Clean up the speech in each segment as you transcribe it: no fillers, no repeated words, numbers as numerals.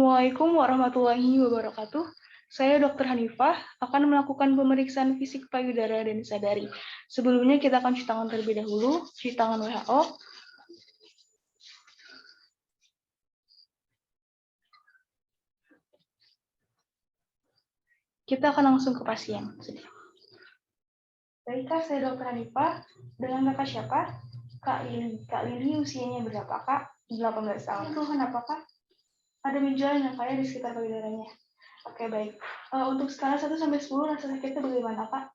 Assalamualaikum warahmatullahi wabarakatuh. Saya Dr. Hanifah akan melakukan pemeriksaan fisik payudara dan sadari. Sebelumnya kita akan cuci tangan terlebih dahulu, cuci tangan WHO. Kita akan langsung ke pasien. Baik Kak, saya Dr. Hanifah. Dengan Kakak siapa? Kak Lili. Kak Lili usianya berapa Kak? 18 tahun. Keluhan apa Kak? Ada benjolan yang kayak di sekitar payudaranya. Oke, baik. Untuk skala 1 sampai 10 rasa sakitnya bagaimana Kak?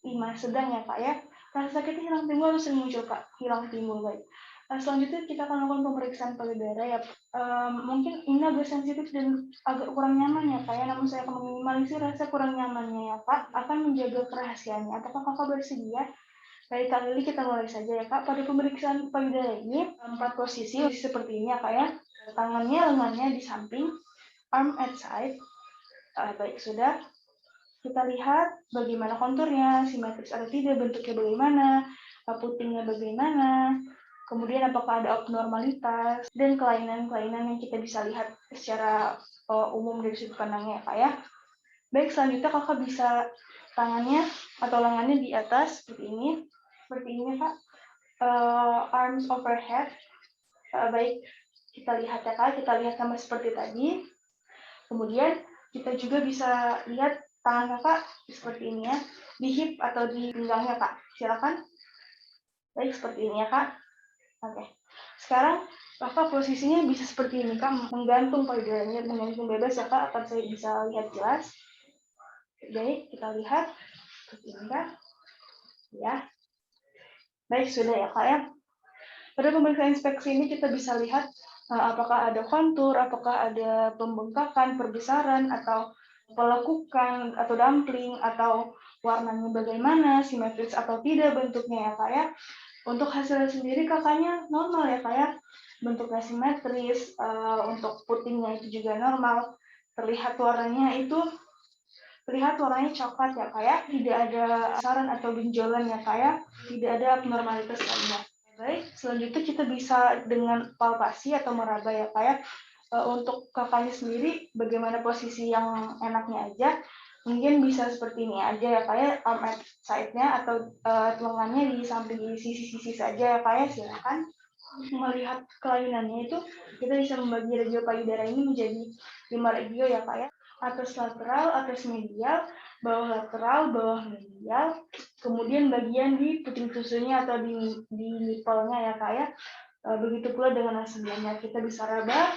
5, sedang ya Kak ya. Rasa sakitnya hilang timbul atau sering muncul Kak? Hilang timbul, baik. Selanjutnya kita akan lakukan pemeriksaan payudara ya. Mungkin ini agak sensitif dan agak kurang nyaman ya Kak ya, namun saya akan meminimalisir rasa kurang nyamannya ya Kak. Akan menjaga kerahasiaannya. Apakah Kakak bersedia? Baik Kak Lili, kita mulai saja ya Kak. Pada pemeriksaan payudara ini, 4 posisi seperti ini ya Kak ya. Tangannya, lengannya di samping, arm at side. Baik, sudah. Kita lihat bagaimana konturnya, simetris atau tidak, bentuknya bagaimana, putingnya bagaimana, kemudian apakah ada abnormalitas, dan kelainan-kelainan yang kita bisa lihat secara umum dari sudut pandangnya Kak ya. Baik, selanjutnya Kakak bisa tangannya atau lengannya di atas seperti ini Kak. Arms overhead. Baik, kita lihat ya Kak, kita lihat sama seperti tadi. Kemudian kita juga bisa lihat tangan Kakak seperti ini ya, di hip atau di pinggangnya Kak. Silakan. Baik, seperti ini ya Kak. Oke. Sekarang Kakak posisinya bisa seperti ini Kak, menggantung payudaranya, menggantung bebas ya Kak, akan saya bisa lihat jelas. Baik, kita lihat seperti ini Kak. Ya. Baik, sudah ya Kak ya. Pada pemeriksaan inspeksi ini kita bisa lihat apakah ada kontur, apakah ada pembengkakan, perbesaran, atau pelekukan, atau dumpling, atau warnanya bagaimana, simetris atau tidak bentuknya ya Kak ya. Untuk hasilnya sendiri kakaknya normal ya Kak ya. Bentuknya simetris, untuk putingnya itu juga normal. Terlihat warnanya coklat ya Kak ya. Tidak ada saran atau benjolan ya Kak ya. Tidak ada abnormalitas lainnya. Baik, selanjutnya kita bisa dengan palpasi atau meraba ya Kak ya. Untuk kakaknya sendiri, bagaimana posisi yang enaknya aja, mungkin bisa seperti ini aja ya Kak ya, arm at side-nya atau lengannya di samping di sisi-sisi saja ya Kak ya, silakan. Melihat kelainannya itu, kita bisa membagi regio payudara ini menjadi 5 regio ya Kak ya. Atas lateral, atas medial, bawah lateral, bawah medial, kemudian bagian di puting susunya atau di nipple-nya ya Kak ya. Begitu pula dengan yang sebelumnya, kita bisa raba.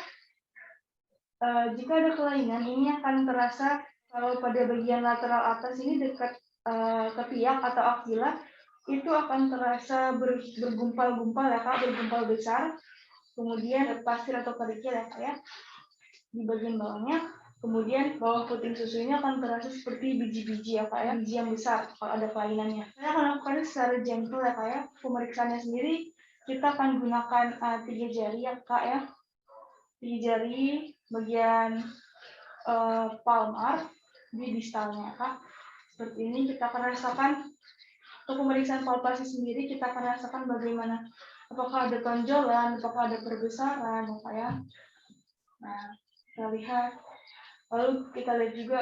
Jika ada kelainan, ini akan terasa kalau pada bagian lateral atas ini dekat ketiak atau axilla, itu akan terasa bergumpal-gumpal ya Kak, bergumpal besar. Kemudian pasir atau kerikil ya Kak ya, di bagian bawahnya. Kemudian bawah puting susunya akan terasa seperti biji-biji ya Kak ya, biji yang besar kalau ada kelainannya. Saya akan lakukan secara gentle ya Kak ya. Pemeriksaannya sendiri kita akan gunakan 3 jari ya Kak ya. 3 jari bagian palmar di distalnya Kak. Seperti ini kita akan rasakan. Untuk pemeriksaan palpasi sendiri kita akan rasakan bagaimana, apakah ada tonjolan, apakah ada perbesaran ya Kak ya. Nah, kita lihat. Lalu kita lihat juga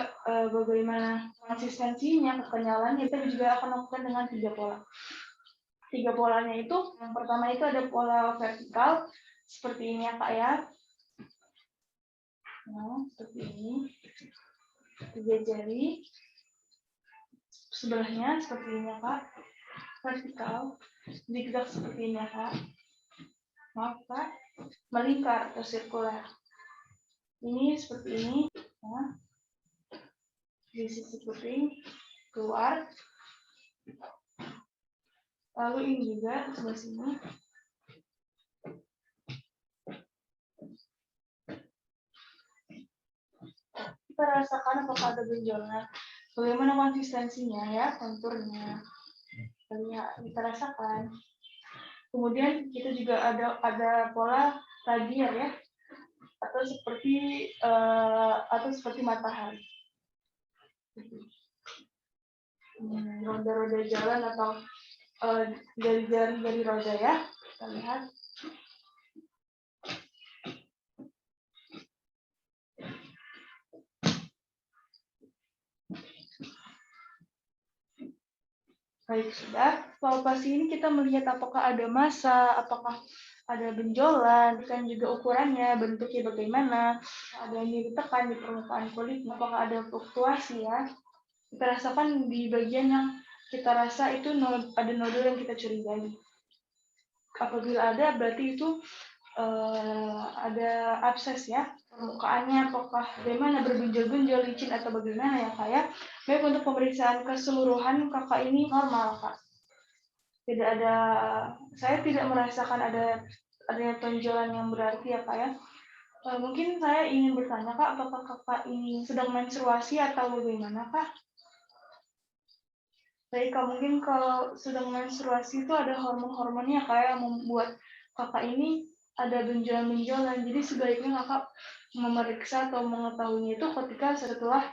bagaimana konsistensinya, kekenyalannya. Kita juga akan lakukan dengan 3 pola. 3 polanya itu, yang pertama itu ada pola vertikal, seperti ini ya Kak ya. Nah, seperti ini. 3 jari. Sebelahnya seperti ini ya Kak. Vertikal. Zigzag seperti ini ya Kak. Maaf Kak. Melingkar atau sirkular. Ini seperti ini. Nah, di sisi puting keluar. Lalu ini juga sebelah sini. Kita rasakan apakah ada benjolan, bagaimana konsistensinya ya, konturnya. Kita rasakan. Kemudian kita juga ada pola radial ya, atau seperti matahari. Roda-roda jalan atau jari-jari roda ya. Kita lihat. Baik, sudah. Palpasi ini kita melihat apakah ada massa, apakah ada benjolan, kan juga ukurannya, bentuknya bagaimana, ada yang ditekan di permukaan kulit, apakah ada fluktuasi ya. Kita rasakan di bagian yang kita rasa itu ada nodul yang kita curigai. Apabila ada, berarti itu ada abses ya. Permukaannya apakah bagaimana, berbenjol-benjol, licin atau bagaimana ya Kak ya. Baik, untuk pemeriksaan keseluruhan kakak ini normal Kak. Tidak ada, saya tidak merasakan adanya tonjolan yang berarti ya Kak ya. Mungkin saya ingin bertanya Kak, apakah kakak ini sedang menstruasi atau bagaimana Kak? Baik Kak, mungkin kalau sedang menstruasi itu ada hormon-hormonnya Kak yang membuat kakak ini ada benjolan-benjolan. Jadi sebaiknya kakak memeriksa atau mengetahuinya itu ketika setelah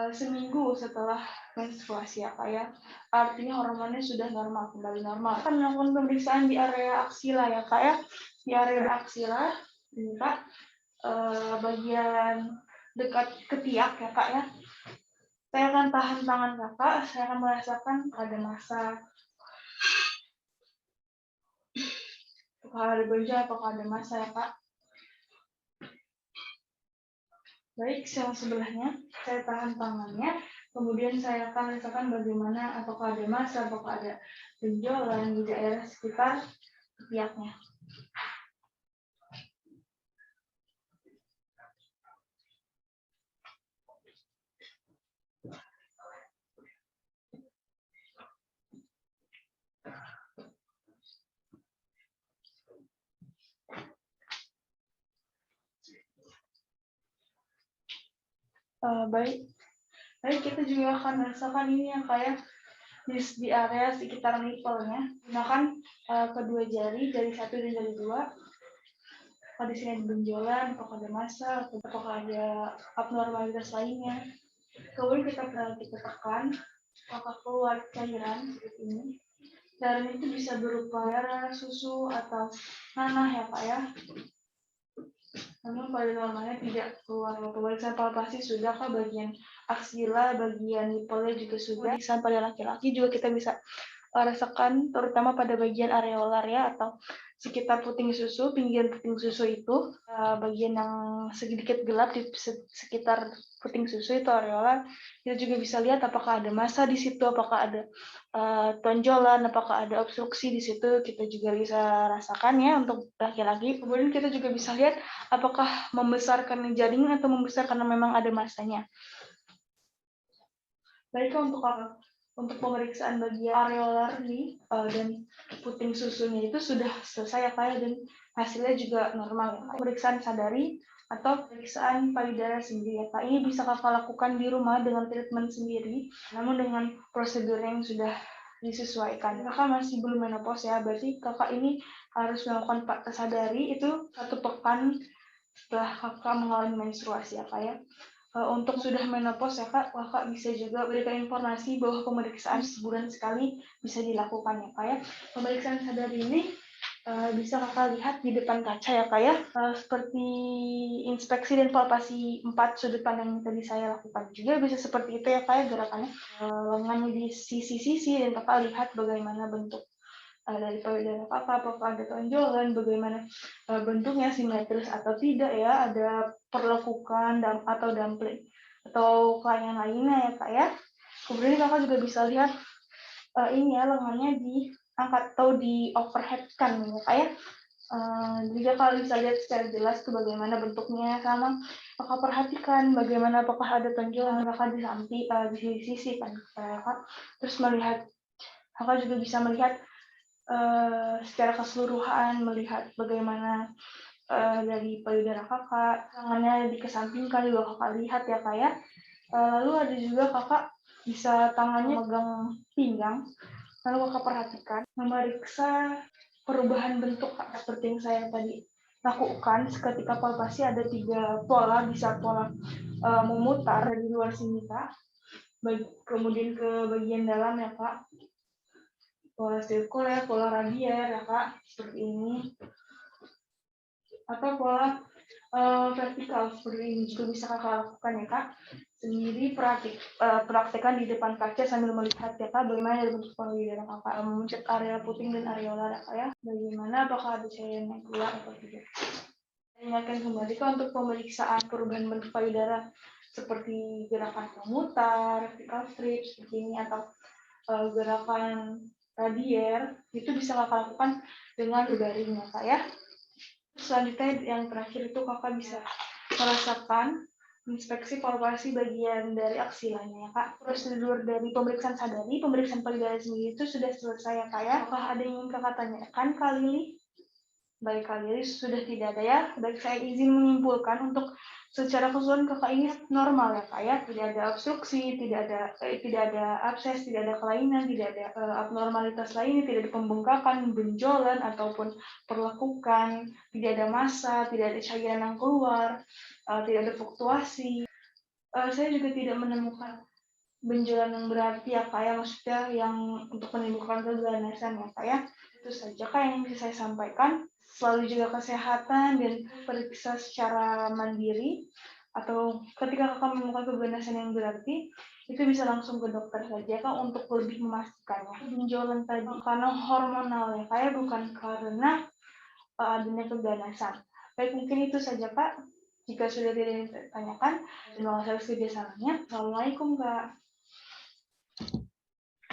seminggu setelah menstruasi ya Kak ya. Artinya hormonnya sudah normal, kembali normal. Akan melakukan pemeriksaan di area aksila ya Kak ya. Di area aksila, ini Kak, bagian dekat ketiak ya Kak ya. Saya akan tahan tangan kakak, saya akan merasakan ada massa, apakah ada benjol, apakah ada massa ya Kak. Baik, yang sebelahnya, saya tahan tangannya, kemudian saya akan rasakan bagaimana, apakah ada massa, apakah ada benjolan di daerah sekitar ketiaknya. Baik, kita juga akan merasakan ini yang kayak di area sekitar nipple-nya. Gunakan kedua jari 1 dan jari 2. Apakah di sini ada benjolan, apakah ada massa, apakah ada abnormalitas lainnya. Kemudian kita tekan, apakah keluar cairan seperti ini. Cairan itu bisa berupa darah, susu, atau nanah ya Pak ya. Namun pada normalnya tidak keluar. Pemeriksaan palpasi sudah Kak, bagian aksila, bagian nipple juga sudah. Pemeriksaan pada laki-laki juga kita bisa rasakan, terutama pada bagian areolar ya, atau sekitar puting susu, pinggir puting susu itu, bagian yang sedikit gelap di sekitar puting susu itu areolar. Kita juga bisa lihat apakah ada massa di situ, apakah ada tonjolan, apakah ada obstruksi di situ, kita juga bisa rasakan ya untuk laki-laki. Kemudian kita juga bisa lihat apakah membesarkan jaringan atau membesar karena memang ada massanya. Baik, untuk pemeriksaan bagian areolar nih dan puting susunya itu sudah selesai ya Kak, dan hasilnya juga normal ya Kak. Pemeriksaan sadari atau pemeriksaan payudara sendiri ya Kak. Ini bisa Kakak lakukan di rumah dengan treatment sendiri, namun dengan prosedur yang sudah disesuaikan. Kakak masih belum menopause ya, berarti kakak ini harus melakukan sadari itu 1 pekan setelah kakak mengalami menstruasi ya Kak ya. Untuk sudah menopause ya Kak, kakak bisa juga berikan informasi bahwa pemeriksaan sebulan sekali bisa dilakukan ya Kak ya. Pemeriksaan sadari ini bisa kakak lihat di depan kaca ya Kak ya. Seperti inspeksi dan palpasi 4 sudut pandang yang tadi saya lakukan juga bisa seperti itu ya Kak ya gerakannya. Lengannya di sisi-sisi dan kakak lihat bagaimana bentuk dari payudara kakak, apakah ada tonjolan, bagaimana bentuknya simetris atau tidak ya, ada perlekukan atau dumpling atau kelainan lainnya ya Kak ya. Kemudian kakak juga bisa lihat ini ya, lengannya diangkat atau di overhead-kan ya Kak ya. Juga kalau bisa lihat secara jelas tuh bagaimana bentuknya, sama kakak perhatikan bagaimana apakah ada tonjolan kakak di samping di sisi kan Kak. Terus melihat kakak juga bisa melihat secara keseluruhan, melihat bagaimana dari payudara kakak, tangannya dikesampingkan juga kakak lihat ya Kak ya. Lalu ada juga kakak bisa tangannya megang pinggang, lalu kakak perhatikan, memeriksa perubahan bentuk Kak, seperti yang saya tadi lakukan. Ketika palpasi ada 3 pola, bisa pola memutar dari luar sini Kak, kemudian ke bagian dalam ya Kak, pola sirkuler, pola radial ya Kak, seperti ini, atau pola Vertikal seperti ini juga bisa kakak lakukan ya kak. Sendiri praktekkan di depan kaca sambil melihat ya kak bagaimana dari bentuk payudara kakak memencet area puting dan areola ya. Bagaimana apakah ada cairan yang keluar atau tidak. Ingatkan kembali kak untuk pemeriksaan perubahan bentuk payudara seperti gerakan pemutar, vertical strip seperti ini atau gerakan radier itu bisa kakak lakukan dengan daring ya kak ya. Selanjutnya yang terakhir itu kakak bisa merasakan inspeksi palpasi bagian dari aksilanya ya kak. Prosedur dari pemeriksaan sadari, pemeriksaan payudara sendiri itu sudah selesai ya kak ya. Apakah ada yang ingin kakak tanyakan Kak Lili? Baik Kak Lili, sudah tidak ada ya. Baik, saya izin menyimpulkan untuk secara keseluruhan kakak ini normal ya kak ya. Tidak ada obstruksi, tidak ada abses, tidak ada kelainan, tidak ada abnormalitas lainnya, tidak ada pembengkakan, benjolan ataupun perlakukan, tidak ada massa, tidak ada cairan yang keluar, tidak ada fluktuasi. Saya juga tidak menemukan benjolan yang berarti ya kak ya, maksudnya yang untuk menimbulkan keganasan ya kak ya. Itu saja kak yang bisa saya sampaikan. Selalu jaga kesehatan dan periksa secara mandiri, atau ketika kakak menemukan keganasan yang berarti itu bisa langsung ke dokter saja kak untuk lebih memastikannya. Benjolan tadi karena hormonal ya kak ya, bukan karena adanya keganasan. Baik, mungkin itu saja kak. Jika sudah tidak ditanyakan, terima kasih atas kerjasamanya. Assalamualaikum kak.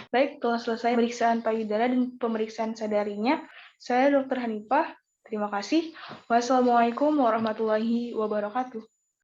Baik, telah selesai pemeriksaan payudara dan pemeriksaan sadarinya. Saya Dr. Hanifah. Terima kasih. Wassalamualaikum warahmatullahi wabarakatuh.